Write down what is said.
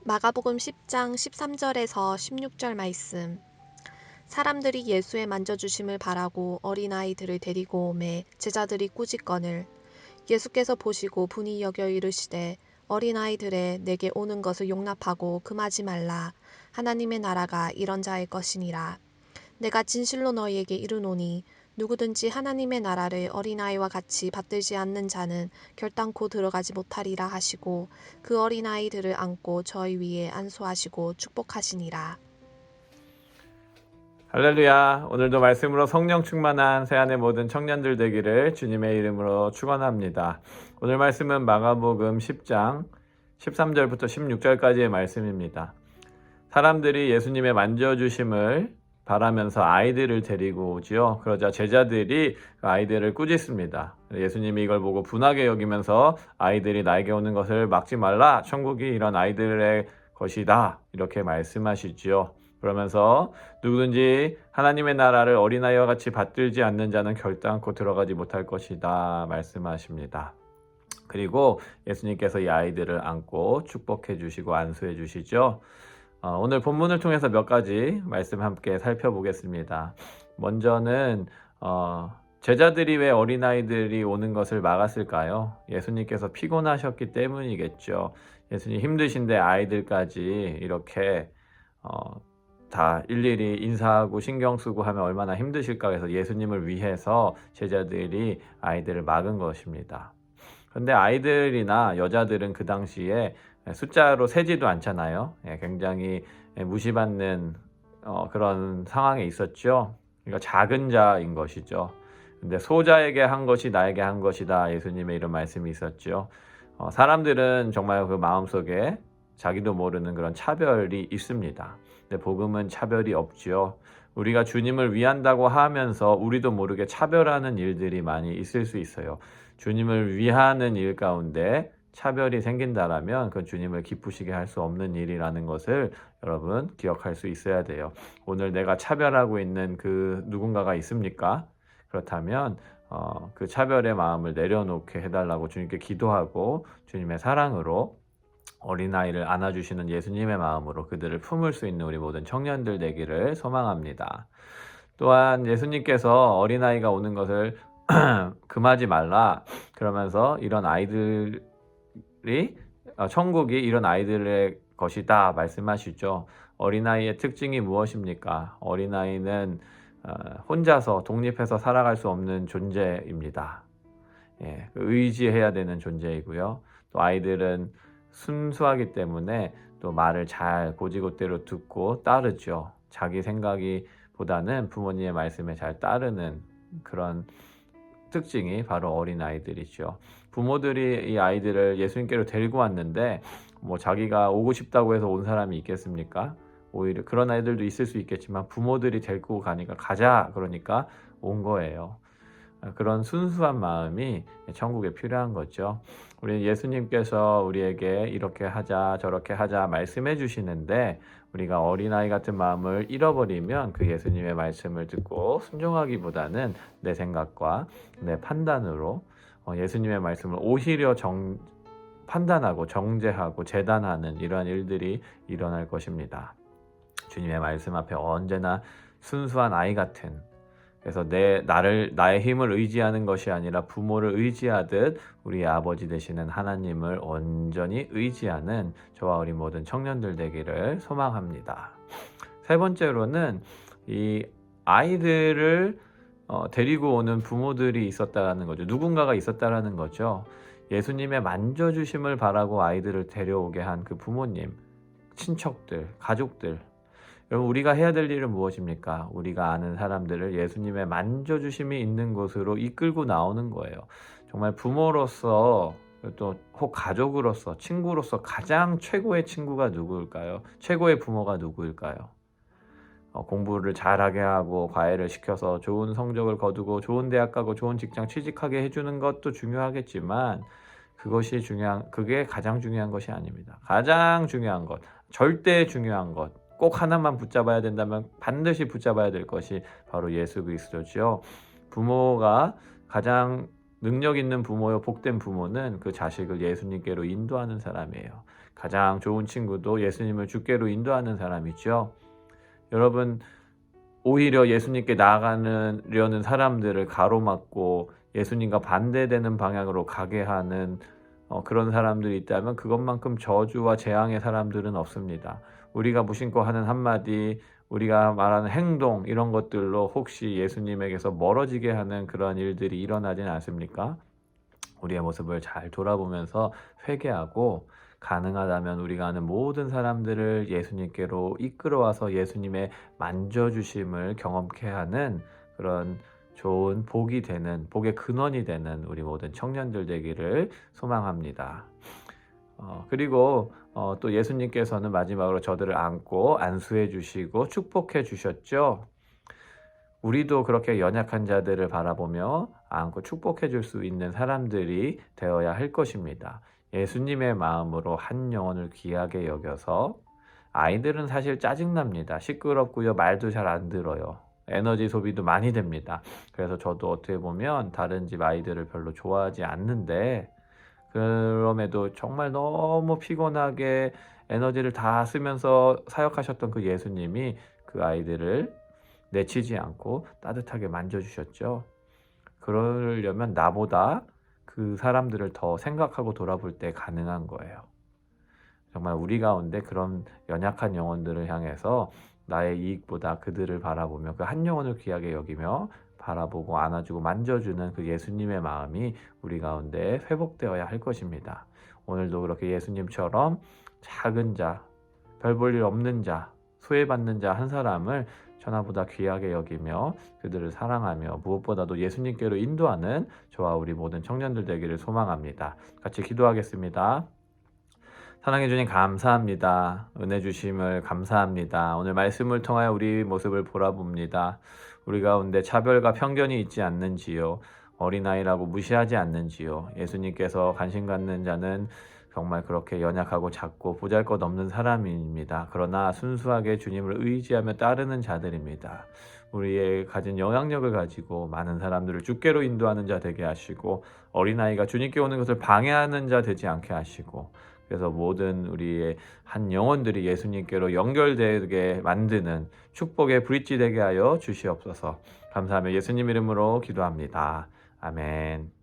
마가복음 10장 13절에서 16절 말씀. 사람들이 예수의 만져주심을 바라고 어린아이들을 데리고 오매 제자들이 꾸짖거늘 예수께서 보시고 분이 여겨 이르시되 어린아이들의 내게 오는 것을 용납하고 금하지 말라. 하나님의 나라가 이런 자의 것이니라. 내가 진실로 너희에게 이르노니 누구든지 하나님의 나라를 어린아이와 같이 받들지 않는 자는 결단코 들어가지 못하리라 하시고 그 어린아이들을 안고 저희 위에 안수하시고 축복하시니라. 할렐루야. 오늘도 말씀으로 성령 충만한 새안의 모든 청년들 되기를 주님의 이름으로 축원합니다. 오늘 말씀은 마가복음 10장 13절부터 16절까지의 말씀입니다. 사람들이 예수님의 만져주심을 바라면서 아이들을 데리고 오지요. 그러자 제자들이 그 아이들을 꾸짖습니다. 예수님이 이걸 보고 분하게 여기면서 아이들이 나에게 오는 것을 막지 말라. 천국이 이런 아이들의 것이다. 이렇게 말씀하시지요. 그러면서 누구든지 하나님의 나라를 어린아이와 같이 받들지 않는 자는 결단코 들어가지 못할 것이다 말씀하십니다. 그리고 예수님께서 이 아이들을 안고 축복해 주시고 안수해 주시죠. 오늘 본문을 통해서 몇 가지 말씀 함께 살펴보겠습니다. 먼저는 제자들이 왜 어린아이들이 오는 것을 막았을까요? 예수님께서 피곤하셨기 때문이겠죠. 예수님 힘드신데 아이들까지 이렇게 다 일일이 인사하고 신경 쓰고 하면 얼마나 힘드실까 해서 예수님을 위해서 제자들이 아이들을 막은 것입니다. 그런데 아이들이나 여자들은 그 당시에 숫자로 세지도 않잖아요. 굉장히 무시받는 그런 상황에 있었죠. 그러니까 작은 자인 것이죠. 근데 소자에게 한 것이 나에게 한 것이다. 예수님의 이런 말씀이 있었죠. 사람들은 정말 그 마음속에 자기도 모르는 그런 차별이 있습니다. 근데 복음은 차별이 없지요. 우리가 주님을 위한다고 하면서 우리도 모르게 차별하는 일들이 많이 있을 수 있어요. 주님을 위하는 일 가운데 차별이 생긴다라면 그건 주님을 기쁘시게 할 수 없는 일이라는 것을 여러분 기억할 수 있어야 돼요. 오늘 내가 차별하고 있는 그 누군가가 있습니까? 그렇다면 그 차별의 마음을 내려놓게 해달라고 주님께 기도하고 주님의 사랑으로 어린아이를 안아주시는 예수님의 마음으로 그들을 품을 수 있는 우리 모든 청년들 되기를 소망합니다. 또한 예수님께서 어린아이가 오는 것을 금하지 말라 그러면서 이런 아이들이 천국이 이런 아이들의 것이다 말씀하시죠. 어린아이의 특징이 무엇입니까? 어린아이는 혼자서 독립해서 살아갈 수 없는 존재입니다. 의지해야 되는 존재이고요. 또 아이들은 순수하기 때문에 또 말을 잘 고지고대로 듣고 따르죠. 자기 생각보다는 부모님의 말씀에 잘 따르는 그런 특징이 바로 어린아이들이죠. 부모들이 이 아이들을 예수님께로 데리고 왔는데 뭐 자기가 오고 싶다고 해서 온 사람이 있겠습니까? 오히려 그런 아이들도 있을 수 있겠지만 부모들이 데리고 가니까 가자 그러니까 온 거예요. 그런 순수한 마음이 천국에 필요한 거죠. 우리 예수님께서 우리에게 이렇게 하자 저렇게 하자 말씀해 주시는데 우리가 어린아이 같은 마음을 잃어버리면 그 예수님의 말씀을 듣고 순종하기보다는 내 생각과 내 판단으로 예수님의 말씀을 오히려 판단하고 정죄하고 재단하는 이러한 일들이 일어날 것입니다. 주님의 말씀 앞에 언제나 순수한 아이 같은 그래서 나의 힘을 의지하는 것이 아니라 부모를 의지하듯 우리 아버지 되시는 하나님을 온전히 의지하는 저와 우리 모든 청년들 되기를 소망합니다. 세 번째로는 이 아이들을 데리고 오는 부모들이 있었다라는 거죠. 누군가가 있었다라는 거죠. 예수님의 만져주심을 바라고 아이들을 데려오게 한 그 부모님, 친척들, 가족들. 여러분 우리가 해야 될 일은 무엇입니까? 우리가 아는 사람들을 예수님의 만져주심이 있는 곳으로 이끌고 나오는 거예요. 정말 부모로서 또 혹 가족으로서 친구로서 가장 최고의 친구가 누구일까요? 최고의 부모가 누구일까요? 공부를 잘하게 하고 과외를 시켜서 좋은 성적을 거두고 좋은 대학 가고 좋은 직장 취직하게 해주는 것도 중요하겠지만 그게 가장 중요한 것이 아닙니다. 가장 중요한 것, 절대 중요한 것, 꼭 하나만 붙잡아야 된다면 반드시 붙잡아야 될 것이 바로 예수 그리스도죠. 부모가 가장 능력 있는 부모요, 복된 부모는 그 자식을 예수님께로 인도하는 사람이에요. 가장 좋은 친구도 예수님을 주께로 인도하는 사람이죠. 여러분, 오히려 예수님께 나아가려는 사람들을 가로막고 예수님과 반대되는 방향으로 가게 하는 그런 사람들이 있다면 그것만큼 저주와 재앙의 사람들은 없습니다. 우리가 무심코 하는 한마디, 우리가 말하는 행동, 이런 것들로 혹시 예수님에게서 멀어지게 하는 그런 일들이 일어나진 않습니까? 우리의 모습을 잘 돌아보면서 회개하고, 가능하다면 우리가 아는 모든 사람들을 예수님께로 이끌어와서 예수님의 만져주심을 경험케 하는 그런 좋은 복이 되는, 복의 근원이 되는 우리 모든 청년들 되기를 소망합니다. 그리고 또 예수님께서는 마지막으로 저들을 안고 안수해 주시고 축복해 주셨죠. 우리도 그렇게 연약한 자들을 바라보며 안고 축복해 줄 수 있는 사람들이 되어야 할 것입니다. 예수님의 마음으로 한 영혼을 귀하게 여겨서, 아이들은 사실 짜증납니다. 시끄럽고요, 말도 잘 안 들어요. 에너지 소비도 많이 됩니다. 그래서 저도 어떻게 보면 다른 집 아이들을 별로 좋아하지 않는데, 그럼에도 정말 너무 피곤하게 에너지를 다 쓰면서 사역하셨던 그 예수님이 그 아이들을 내치지 않고 따뜻하게 만져주셨죠. 그러려면 나보다 그 사람들을 더 생각하고 돌아볼 때 가능한 거예요. 정말 우리 가운데 그런 연약한 영혼들을 향해서 나의 이익보다 그들을 바라보며 그 한 영혼을 귀하게 여기며 바라보고 안아주고 만져주는 그 예수님의 마음이 우리 가운데 회복되어야 할 것입니다. 오늘도 그렇게 예수님처럼 작은 자, 별 볼 일 없는 자, 소외받는 자 한 사람을 천하보다 귀하게 여기며 그들을 사랑하며 무엇보다도 예수님께로 인도하는 저와 우리 모든 청년들 되기를 소망합니다. 같이 기도하겠습니다. 사랑해 주님 감사합니다. 은혜 주심을 감사합니다. 오늘 말씀을 통하여 우리 모습을 보라봅니다. 우리 가운데 차별과 편견이 있지 않는지요. 어린아이라고 무시하지 않는지요. 예수님께서 관심 갖는 자는 정말 그렇게 연약하고 작고 보잘것없는 사람입니다. 그러나 순수하게 주님을 의지하며 따르는 자들입니다. 우리의 가진 영향력을 가지고 많은 사람들을 주께로 인도하는 자 되게 하시고, 어린아이가 주님께 오는 것을 방해하는 자 되지 않게 하시고, 그래서 모든 우리의 한 영혼들이 예수님께로 연결되게 만드는 축복의 브릿지 되게 하여 주시옵소서. 감사하며 예수님 이름으로 기도합니다. 아멘.